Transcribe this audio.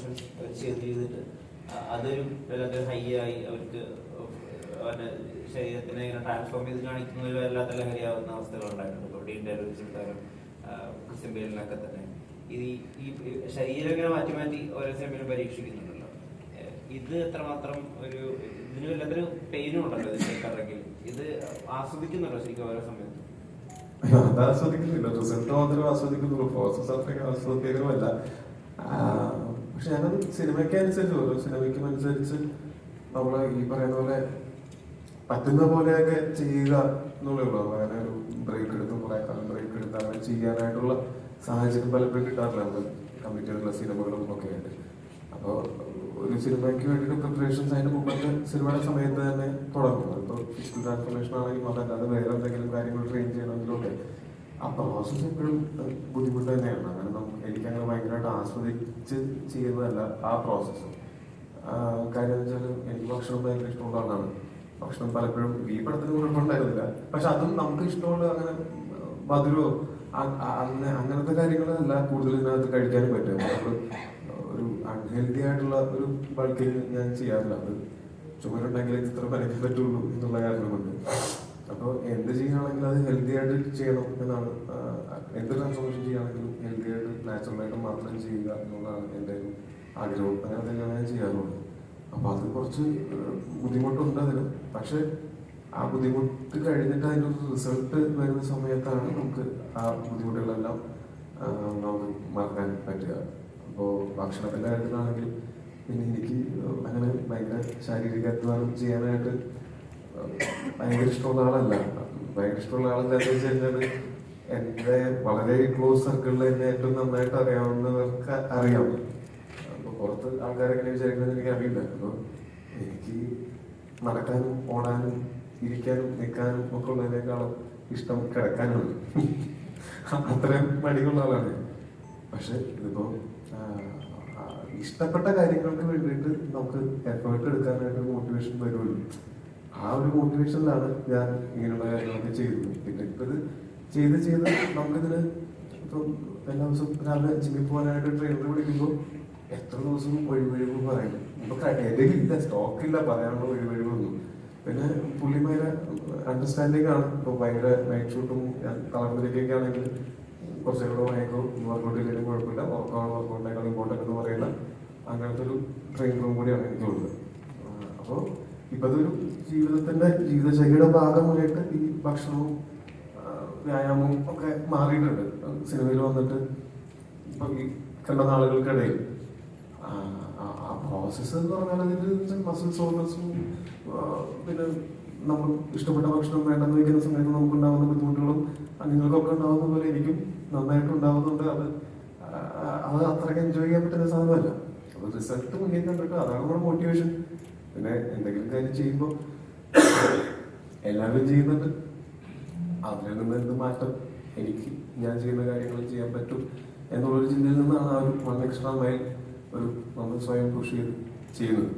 Transformation ചെയ്തിട്ട് അതൊരു വല്ലാത്ത ഹൈ ആയി അവർക്ക് അവരുടെ ശരീരത്തിനെ ഇങ്ങനെ ട്രാൻസ്ഫോം ചെയ്ത് കാണിക്കുന്നതിൽ വല്ലാത്ത ലഹരിയാവുന്ന അവസ്ഥകൾ ഉണ്ടായിട്ടുണ്ട്. ഇപ്പോൾ ഡീൻഡാലും ക്രിസ്ത്യൻ ബെയിലിനൊക്കെ തന്നെ ഈ ശരീരം ഇങ്ങനെ മാറ്റി മാറ്റി ഓരോ സിനിമയിലും പരീക്ഷിക്കുന്നുണ്ടല്ലോ. ഇത് എത്രമാത്രം ഒരു ഇതിന് വല്ലാത്തൊരു പെയിനും ഉണ്ടല്ലോ ഇതിലേക്കാണെങ്കിൽ. ഇത് ആസ്വദിക്കുന്നുണ്ടോ ശരിക്കും ഓരോ സമയത്ത്? അത് ആസ്വദിക്കുന്നില്ല, റിസൾട്ട് മാത്രമേ ആസ്വദിക്കുന്നുള്ളൂ, പ്രോസസ് അത്രയ്ക്ക് ആസ്വദിക്കുമല്ല. പക്ഷെ ഞാനത് സിനിമയ്ക്ക് അനുസരിച്ച് ഓരോ സിനിമയ്ക്കും അനുസരിച്ച് നമ്മൾ ഈ പറയുന്ന പോലെ പറ്റുന്ന പോലെയൊക്കെ ചെയ്യുക എന്നുള്ളേ ഉള്ളൂ. അങ്ങനെ ഒരു ബ്രേക്ക് എടുത്ത് കുറെ കാലം ബ്രേക്ക് എടുത്ത് അങ്ങനെ ചെയ്യാനായിട്ടുള്ള സാഹചര്യം പലപ്പോഴും കിട്ടാറില്ല നമ്മൾ കമ്മിറ്റ് ചെയ്തിട്ടുള്ള സിനിമകളും ഒക്കെ ആയിട്ട്. അപ്പോൾ ഒരു സിനിമയ്ക്ക് വേണ്ടിയിട്ട് പ്രിപ്പറേഷൻസ് അതിന്റെ മുമ്പത്തെ സിനിമയുടെ സമയത്ത് തന്നെ തുടങ്ങും. ഇപ്പോൾ ഫിസിക്കൽ ട്രാൻസ്ഫോർമേഷൻ ആണെങ്കിലും അതല്ലാതെ വേറെ എന്തെങ്കിലും കാര്യങ്ങൾ ട്രെയിൻ ചെയ്യണമെങ്കിലൊക്കെ ആ പ്രോസസ് എപ്പോഴും ബുദ്ധിമുട്ട് തന്നെയാണ്. അങ്ങനെ എനിക്കങ്ങനെ ഭയങ്കരമായിട്ട് ആസ്വദിച്ച് ചെയ്യുന്നതല്ല ആ പ്രോസസ്സ്. കാര്യം എന്ന് വെച്ചാൽ എനിക്ക് ഭക്ഷണം ഭയങ്കര ഇഷ്ടമുള്ള ആളാണ്. ഭക്ഷണം പലപ്പോഴും ഈ പടത്തിന് കുഴപ്പമുണ്ടായിരുന്നില്ല, പക്ഷെ അതും നമുക്ക് ഇഷ്ടമുള്ള അങ്ങനെ മധുരോ അങ്ങനത്തെ കാര്യങ്ങളല്ല കൂടുതൽ ഇതിനകത്ത് കഴിക്കാനും പറ്റും. നമ്മൾ ഒരു അൺഹെൽത്തി ആയിട്ടുള്ള ഒരു ബൾക്കിങ് ഞാൻ ചെയ്യാറില്ല. അത് ചുമരുണ്ടെങ്കിൽ ഇത്ര പരക്കാൻ പറ്റുള്ളൂ എന്നുള്ള കാരണം കൊണ്ട്. അപ്പോൾ എന്ത് ചെയ്യുകയാണെങ്കിലും അത് ഹെൽത്തി ആയിട്ട് ചെയ്യണം എന്നാണ്. എന്ത് ട്രാൻസ്ഫോർമേഷൻ ചെയ്യുകയാണെങ്കിലും ഹെൽത്തി ആയിട്ട് നാച്ചുറലായിട്ട് മാത്രം ചെയ്യുക എന്നുള്ളതാണ് എൻ്റെ ആഗ്രഹം. അങ്ങനെ തന്നെയാണ് ഞാൻ ചെയ്യാറുള്ളത്. അപ്പൊ അത് കുറച്ച് ബുദ്ധിമുട്ടുണ്ട് അതിന്. പക്ഷെ ആ ബുദ്ധിമുട്ട് കഴിഞ്ഞിട്ട് അതിൻ്റെ ഒരു റിസൾട്ട് വരുന്ന സമയത്താണ് നമുക്ക് ആ ബുദ്ധിമുട്ടുകളെല്ലാം നമുക്ക് മറക്കാൻ പറ്റുക. അപ്പോൾ ഭക്ഷണത്തിൻ്റെ കാര്യത്തിലാണെങ്കിൽ പിന്നെ എനിക്ക് അങ്ങനെ ഭയങ്കര ശാരീരിക അധ്വാനം ചെയ്യാനായിട്ട് ഭയങ്കര ഇഷ്ടമുള്ള ആളല്ല. ഭയങ്കര ഇഷ്ടമുള്ള ആളെന്താണെന്ന് വെച്ച് കഴിഞ്ഞാൽ എൻ്റെ വളരെ ക്ലോസ് സർക്കിളിൽ എന്നെ ഏറ്റവും നന്നായിട്ട് അറിയാവുന്നവർക്ക് അറിയാം. അപ്പൊ പുറത്ത് ആൾക്കാരെങ്ങനെ വിചാരിക്കുന്നത് എനിക്ക് അറിയില്ല. അപ്പോൾ എനിക്ക് നടക്കാനും ഓടാനും ഇരിക്കാനും നിൽക്കാനും ഒക്കെ ഉള്ളതിനേക്കാളും ഇഷ്ടം കിടക്കാനാണ്. അത്രയും മടിയുള്ള ആളാണ്. പക്ഷെ ഇതിപ്പോ ഇഷ്ടപ്പെട്ട കാര്യങ്ങൾക്ക് വേണ്ടിയിട്ട് നമുക്ക് എഫേർട്ട് എടുക്കാനായിട്ട് മോട്ടിവേഷൻ വരുമല്ലോ. ആ ഒരു മോട്ടിവേഷനിലാണ് ഞാൻ ഇങ്ങനെയുള്ള കാര്യങ്ങളൊക്കെ ചെയ്തത്. പിന്നെ ഇപ്പൊ ഇത് ചെയ്ത് നമുക്കിതിന് ഇപ്പം എല്ലാ ദിവസവും രാവിലെ ജിമ്മിൽ പോകാനായിട്ട് ട്രെയിനർ വിളിക്കുമ്പോൾ എത്ര ദിവസം ഒഴിവൊഴിവ് പറയും. ഇപ്പൊ ഇടയിലില്ല, സ്റ്റോക്കില്ല പറയാനുള്ള ഒഴിവൊഴിവൊന്നും. പിന്നെ പുള്ളിമാരെ അണ്ടർസ്റ്റാൻഡിങ് ആണ്. ഇപ്പൊ ഭയങ്കര നൈറ്റ് ഷൂട്ടും കളറിലേക്കൊക്കെ ആണെങ്കിൽ കുറച്ചുകൂടെ വാങ്ങിക്കോ, വർക്കൗട്ട് ചെയ്താലും കുഴപ്പമില്ല, വർക്കൗട്ടിനേക്കാൾ ഇമ്പോർട്ടൻ്റ് എന്ന് പറയുന്ന അങ്ങനത്തെ ഒരു ട്രെയിനറും കൂടിയാണ് എനിക്കുള്ളത്. അപ്പോൾ ഇപ്പൊ അതൊരു ജീവിതശൈലിയുടെ ഭാഗമായിട്ട് ഈ ഭക്ഷണവും വ്യായാമവും ഒക്കെ മാറിയിട്ടുണ്ട്. സിനിമയിൽ വന്നിട്ട് ഇപ്പൊ ഈ കണ്ട നാളുകൾക്കിടയിൽ ആ പ്രോസസ്സ് എന്ന് പറഞ്ഞാൽ അതിന്റെ മസിൽ സോർനെസ്സും പിന്നെ നമ്മൾ ഇഷ്ടപ്പെട്ട ഭക്ഷണം വേണ്ടെന്ന് വയ്ക്കുന്ന സമയത്ത് നമുക്ക് ഉണ്ടാകുന്ന ബുദ്ധിമുട്ടുകളും നിങ്ങൾക്കൊക്കെ ഉണ്ടാകുന്ന പോലെ എനിക്കും നന്നായിട്ട് ഉണ്ടാകുന്നുണ്ട്. അത് അത്രയ്ക്ക് എൻജോയ് ചെയ്യാൻ പറ്റുന്ന സാധനമല്ല. അത് റിസൾട്ട് മുന്നിൽ കണ്ടിട്ട് അതാണ് നമ്മുടെ മോട്ടിവേഷൻ. പിന്നെ എന്തെങ്കിലും കാര്യം ചെയ്യുമ്പോൾ എല്ലാവരും ചെയ്യുന്നുണ്ട്, അതിൽ നിന്ന് എന്ത് മാറ്റം എനിക്ക് ഞാൻ ചെയ്യുന്ന കാര്യങ്ങൾ ചെയ്യാൻ പറ്റും എന്നുള്ളൊരു ചിന്തയിൽ നിന്നാണ് ആ ഒരു 1 എക്സ്ട്രാ മൈൽ നമ്മൾ സ്വയം പുഷ് ചെയ്ത് ചെയ്യുന്നത്.